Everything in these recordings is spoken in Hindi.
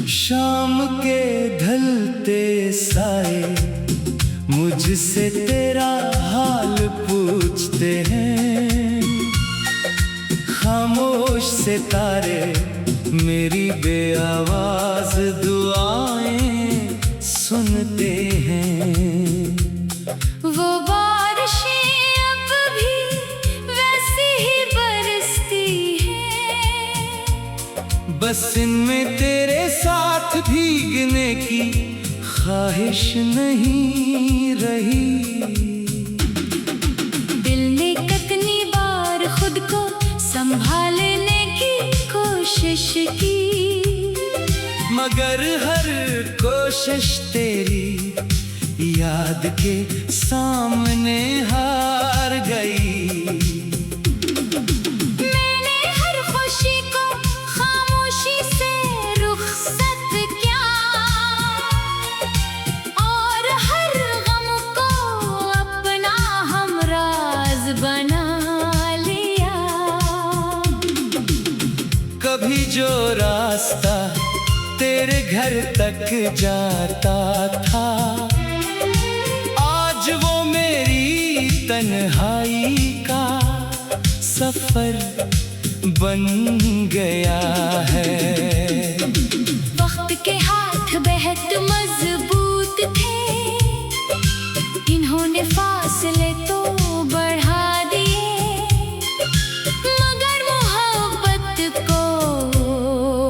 शाम के ढलते साए मुझसे तेरा हाल पूछते हैं, खामोश सितारे मेरी बेआवाज दुआएं सुनते हैं। वो बारिशें अब भी वैसी ही बरसती हैं, बस इनमें तेरे साथ भीगने की ख्वाहिश नहीं रही। दिल ने कितनी बार खुद को संभालने की कोशिश की, मगर हर कोशिश तेरी याद के सामने हार गई। मैंने हर खुशी को खामोशी से रुखसत किया, और हर गम को अपना हमराज बना लिया। कभी जो रास्ता तेरे घर तक जाता था, आज वो मेरी तन्हाई का सफर बन गया है। वक्त के हाथ बेहद मजबूत थे, इन्होंने फासले तो बढ़ा दिए, मगर मोहब्बत को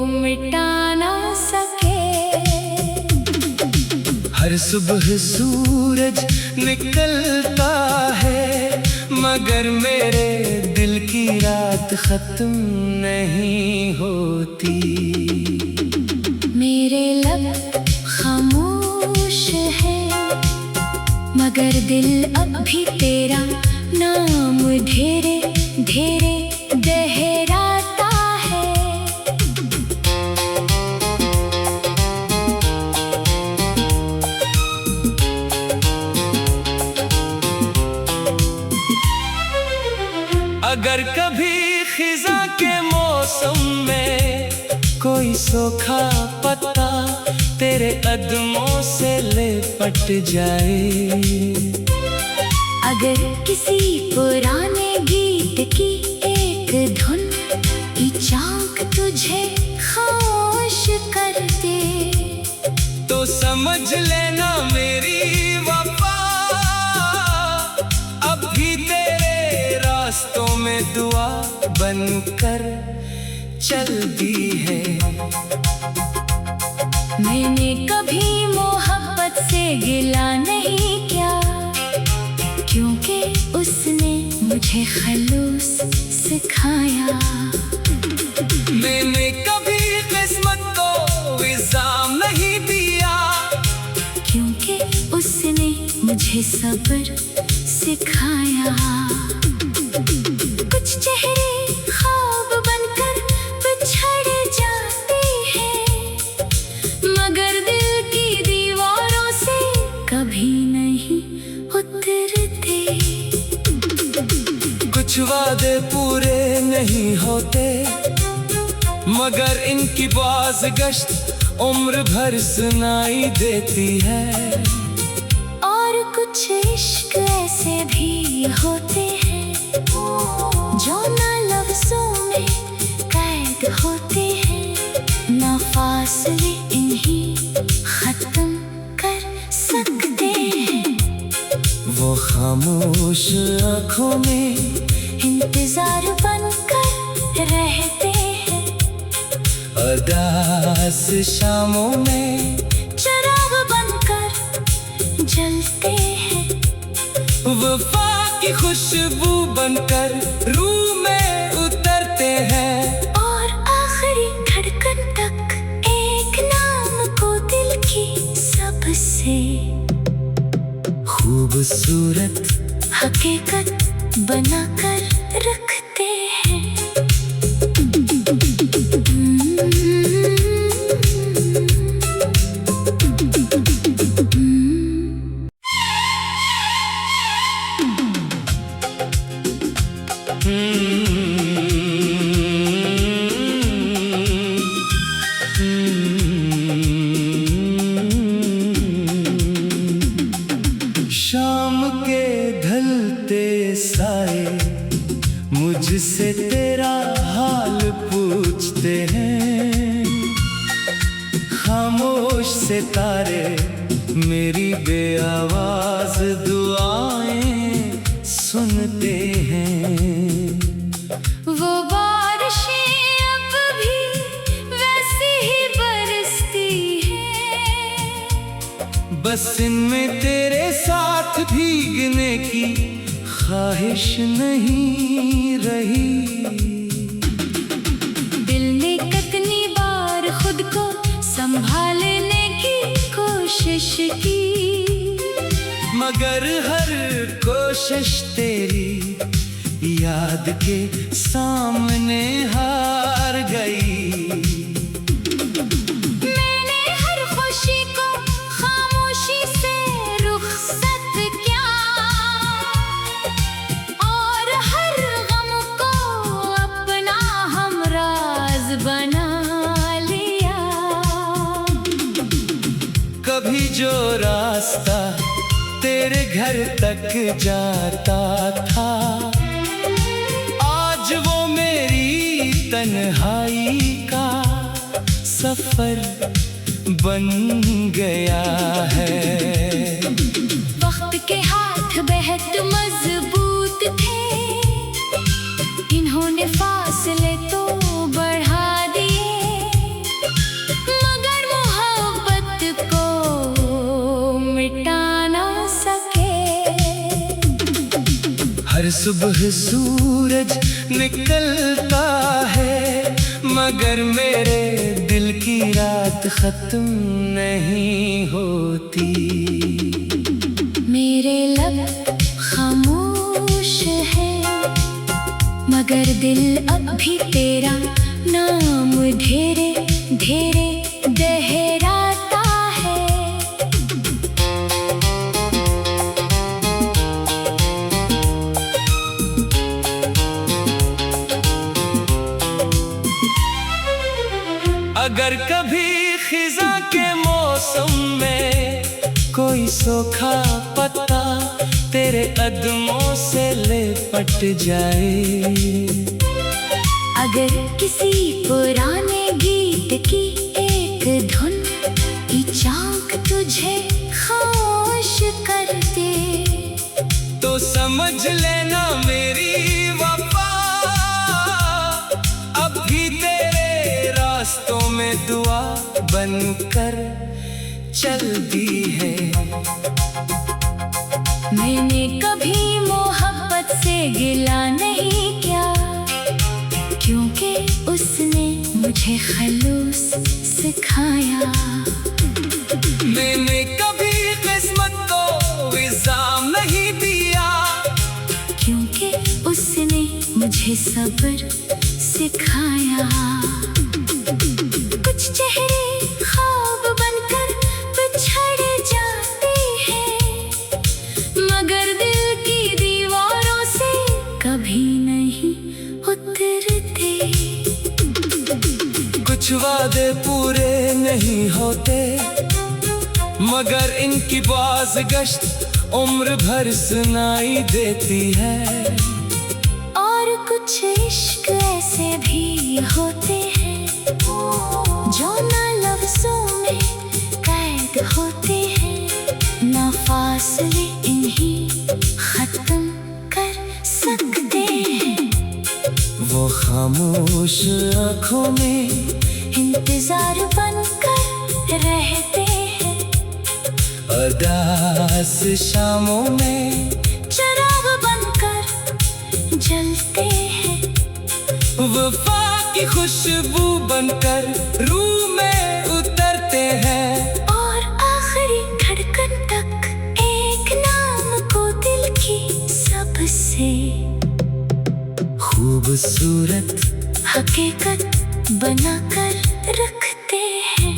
मिटा ना सके। हर सुबह सूरज निकलता है, मगर मेरे दिल की रात खत्म नहीं होती। मेरे लब खामोश है, मगर दिल अब भी तेरा नाम ढेरे ढेरे दोहराता है। अगर कभी खिजा के मौसम में कोई सूखा पत्ता तेरे कदमों से लिपट जाए, अगर किसी पुराने गीत की एक धुन की चाक तुझे खामोश कर दे, तो समझ लेना मेरी वफा अब भी तेरे रास्तों में दुआ बनकर चलती है। मैंने कभी मोहब्बत से गिला नहीं किया, क्योंकि उसने मुझे खलूस सिखाया। मैंने कभी किस्मत को इल्जाम नहीं दिया, क्योंकि उसने मुझे सब्र सिखाया। कुछ चेहरे ख्वाब बनकर बिछड़ जाते हैं, मगर दिल की दीवारों से कभी नहीं उतरते। कुछ वादे पूरे नहीं होते, मगर इनकी बाज़गश्त उम्र भर सुनाई देती है। और कुछ इश्क ऐसे भी होते हैं, जो ना लफ्ज़ों में कैद होते हैं, ना फासले इन्हीं खत्म कर सकते हैं। वो खामोश आँखों में इंतजार बनकर रहते हैं, उदास शामों में चिराग बनकर जलते हैं। वफा की खुशबू बनकर रूह में उतरते हैं, और आखिरी धड़कन तक एक नाम को दिल की सबसे खूबसूरत हकीकत बनाकर रखते हैं। सितारे मेरी बेआवाज दुआएं सुनते हैं। वो बारिशें अब भी वैसी ही बरसती हैं, बस इनमें तेरे साथ भीगने की ख्वाहिश नहीं रही। दिल ने कितनी बार खुद को संभालने की कोशिश की, मगर हर कोशिश तेरी याद के सामने हार गई। मैंने हर खुशी को खामोशी से रुखसत किया और हर गम को अपना हमराज बना लिया। कभी जो रास्ता तेरे घर तक जाता था, आज वो मेरी तन्हाई का सफर बन गया है। वक्त के हाथ बेहद मजबूत थे, इन्होंने फासले तो बढ़ा दिए, मगर मोहब्बत को मिटा ना सके। हर सुबह सूरज निकलता है, मगर मेरे दिल की रात खत्म नहीं होती। मेरे लब खामोश है, मगर दिल अब भी तेरा नाम धेरे धेरे दोहराता है। अगर कभी खिजा के मौसम में कोई सूखा पत्ता तेरे कदमों से लिपट जाए, अगर किसी पुराने गीत की एक धुन की चाक तुझे खामोश कर दे, तो समझ लेना मेरी वफा अब भी तेरे रास्तों में दुआ बनकर चलती है। मैंने कभी मोहब्बत से गिला नहीं किया, क्योंकि उसने मुझे खलूस सिखाया। मैंने कभी किस्मत को इल्जाम नहीं दिया, क्योंकि उसने मुझे सब्र सिखाया। कुछ चेहरे ख्वाब बनकर बिछड़ जाते हैं, मगर दिल की दीवारों से कभी नहीं उतरते। कुछ वादे पूरे नहीं होते, मगर इनकी बाज़गश्त उम्र भर सुनाई देती है। और कुछ इश्क ऐसे भी होते हैं जो ना लफ्ज़ों में कैद होते हैं, ना फासले इन्हीं खत्म कर सकते हैं। वो खामोश आँखों में इंतजार बनकर रहते हैं, उदास शामों में चिराग बनकर जलते हैं। वफा की खुशबू बनकर रूह में उतरते हैं, और आखिरी धड़कन तक एक नाम को दिल की सबसे खूबसूरत हकीकत बनाकर रखते हैं।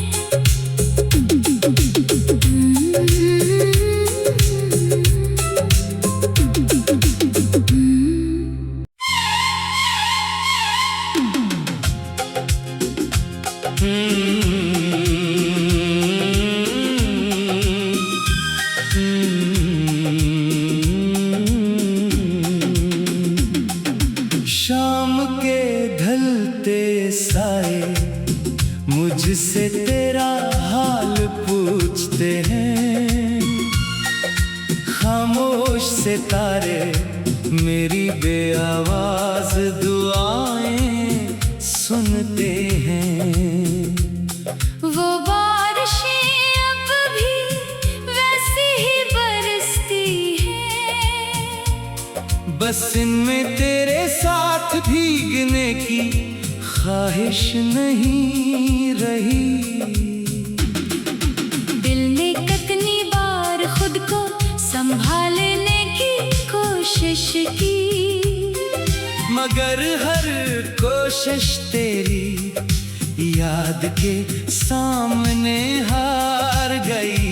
तेरा हाल पूछते हैं, खामोश सितारे मेरी बेआवाज दुआएं सुनते हैं। वो बारिशें अब भी वैसी ही बरसती हैं, बस इनमें तेरे साथ भीगने की ख्वाहिश नहीं रही। दिल ने कितनी बार खुद को संभालने की कोशिश की, मगर हर कोशिश तेरी याद के सामने हार गई।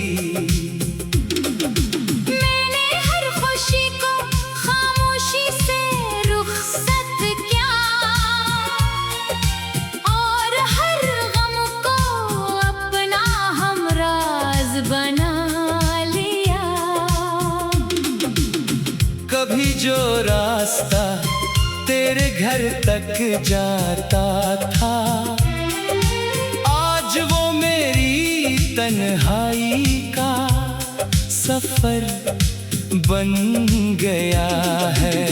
मैंने हर खुशी को खामोशी से रुखसत किया, और हर गम को अपना हमराज बना लिया। कभी जो रास्ता तेरे घर तक जाता था, आज वो मेरी तन्हाई का सफर बन गया है।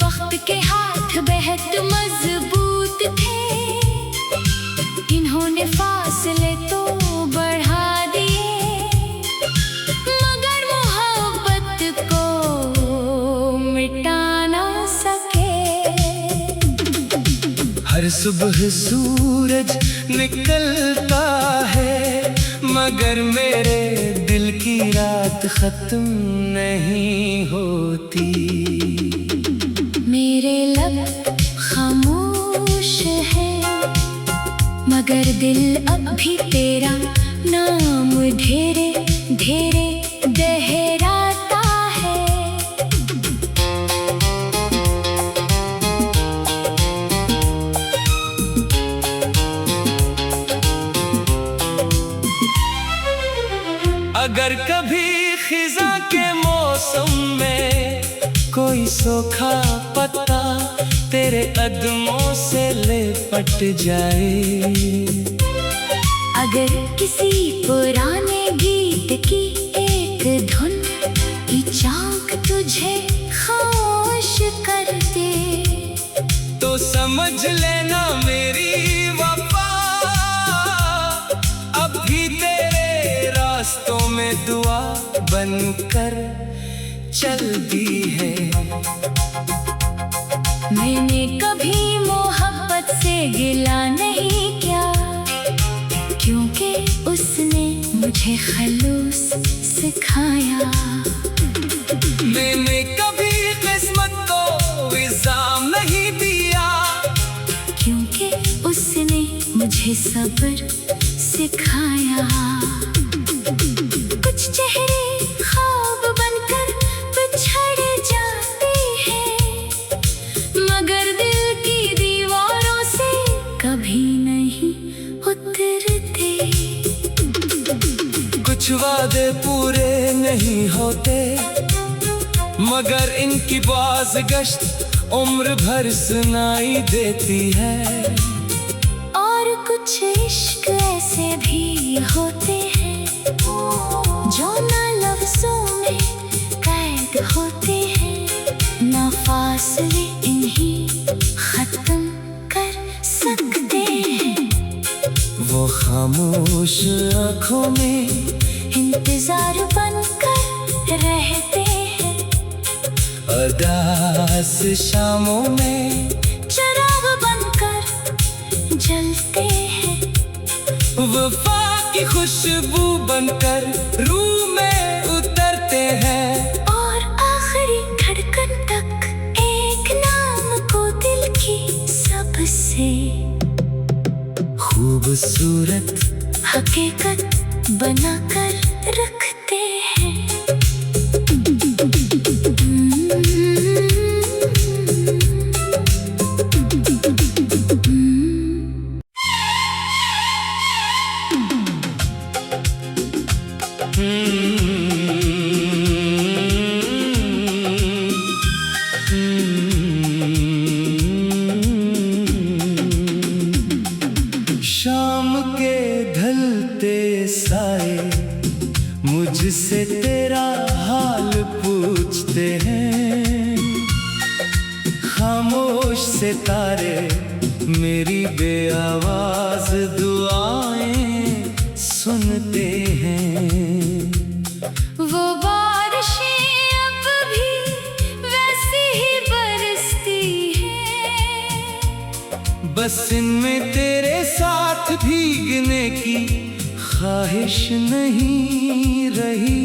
वक्त के हाथ बेहद मजबूत थे, इन्होंने फासले तो बढ़ा दिए, मगर मोहब्बत को मिटा ना सके। हर सुबह सूरज निकलता है, मगर मेरे दिल की रात खत्म नहीं होती। मेरे लब खामोश है, मगर दिल अब भी तेरा नाम ढेरे ढेरे दोहराता है। अगर कभी खिजा के मौसम में कोई सूखा पत्ता तेरे कदमों से लिपट जाए, अगर किसी पुराने गीत की एक धुन की चाक तुझे खामोश कर दे, तो समझ लेना मेरी वफा अब भी तेरे रास्तों में दुआ बनकर चलती है। मैंने कभी मोहब्बत से गिला नहीं किया, क्योंकि उसने मुझे खलूस सिखाया। मैंने कभी किस्मत को इल्जाम नहीं दिया, क्योंकि उसने मुझे सब्र सिखाया। कुछ चेहरे ख्वाब बनकर बिछड़ जाते हैं, मगर दिल की दीवारों से कभी नहीं उतरते। कुछ वादे पूरे नहीं होते, मगर इनकी बाज़गश्त उम्र भर सुनाई देती है। और कुछ इश्क ऐसे भी होते हैं, जो ना लफ्ज़ों में कैद होते हैं, ना फासले इन्हीं खत्म कर सकते हैं। वो खामोश आँखों में इंतजार बनकर रहते हैं, उदास शामों में चिराग बनकर जलते हैं। वफा की खुशबू बनकर रूह में उतरते हैं, और आखिरी धड़कन तक एक नाम को दिल की सबसे खूबसूरत हकीकत बनाकर रखते हैं। शाम के ढलते साए मुझसे तेरा हाल पूछते हैं। खामोश सितारे मेरी बेआवाज दुआएं सुनते हैं। वो बारिशें अब भी वैसी ही बरसती हैं। बस इनमें तेरे साथ भीगने की ख्वाहिश नहीं रही।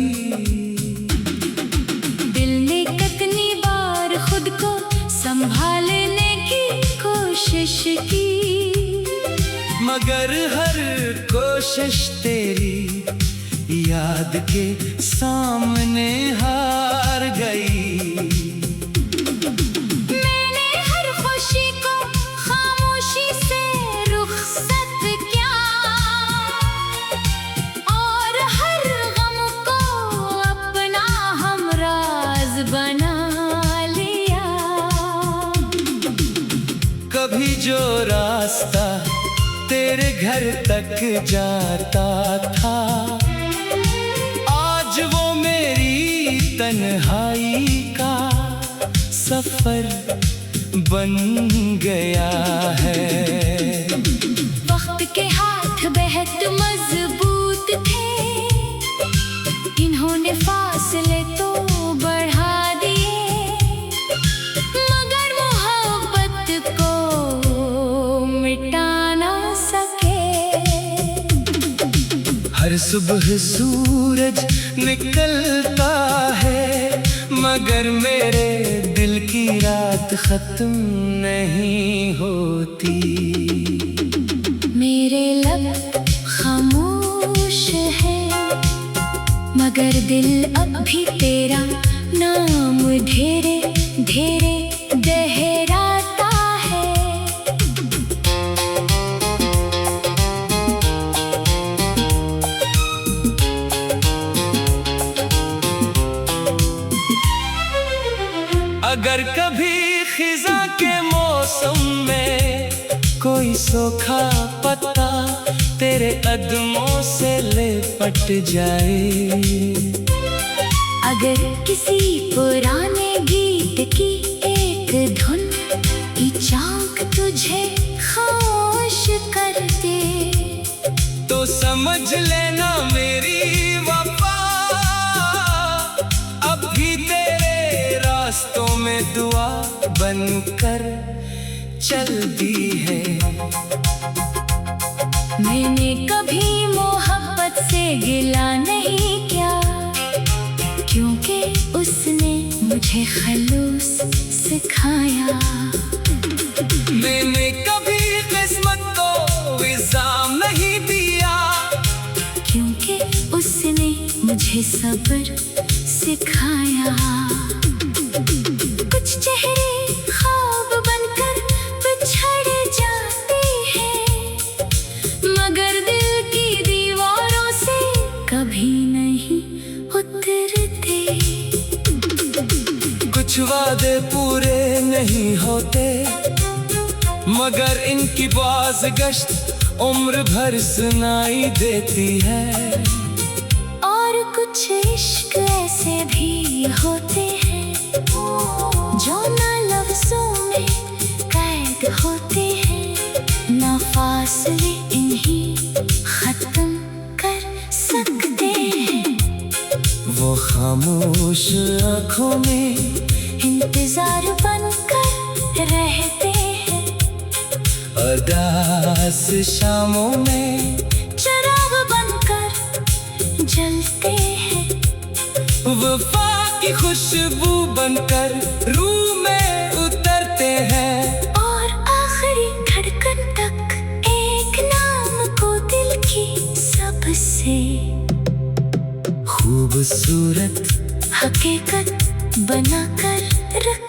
दिल ने कितनी बार खुद को संभालने की कोशिश की, मगर हर कोशिश तेरी याद के सामने हार गई। मैंने हर खुशी को खामोशी से रुखसत किया और हर गम को अपना हमराज बना लिया। कभी जो रास्ता तेरे घर तक जाता था, आज वो मेरी तन्हाई का सफर बन गया है। वक्त के हाथ बेहद मजबूत थे, इन्होंने फासले तो बढ़ा दिए, मगर मोहब्बत को मिटा ना सके। हर सुबह सूरज निकलता है, मगर मेरे दिल की रात खत्म नहीं होती। मेरे लब खामोश है, मगर दिल अब भी तेरा नाम ढेरे ढेरे दोहराता है। अगर कभी खिजा के मौसम में कोई सूखा पत्ता तेरे कदमों से लिपट जाए, अगर किसी पुराने गीत की एक धुन की चाक तुझे खामोश कर दे, तो समझ लेना मेरी वफा अब भी तेरे रास्तों में दुआ बनकर चलती है। मैंने कभी मोहब्बत से गिला नहीं किया, क्योंकि उसने मुझे खलूस सिखाया। मैंने कभी किस्मत को इल्जाम नहीं दिया, क्योंकि उसने मुझे सब्र सिखाया। कुछ चेहरे ख्वाब बनकर बिछड़ जाते हैं, मगर दिल की दीवारों से कभी नहीं उतरते। कुछ वादे पूरे नहीं होते, मगर इनकी बाज़गश्त उम्र भर सुनाई देती है। और कुछ इश्क ऐसे भी होते हैं जो ना लफ्ज़ों में कैद होते हैं, ना फासले इन्हीं खत्म कर सकते हैं। वो खामोश आँखों में इंतजार बनकर रहते हैं, उदास शामों में चिराग बनकर जलते हैं। वफा की खुशबू बनकर रूह में उतरते हैं। और आखिरी धड़कन तक एक नाम को दिल की सबसे खूबसूरत हकीकत बनाकर रख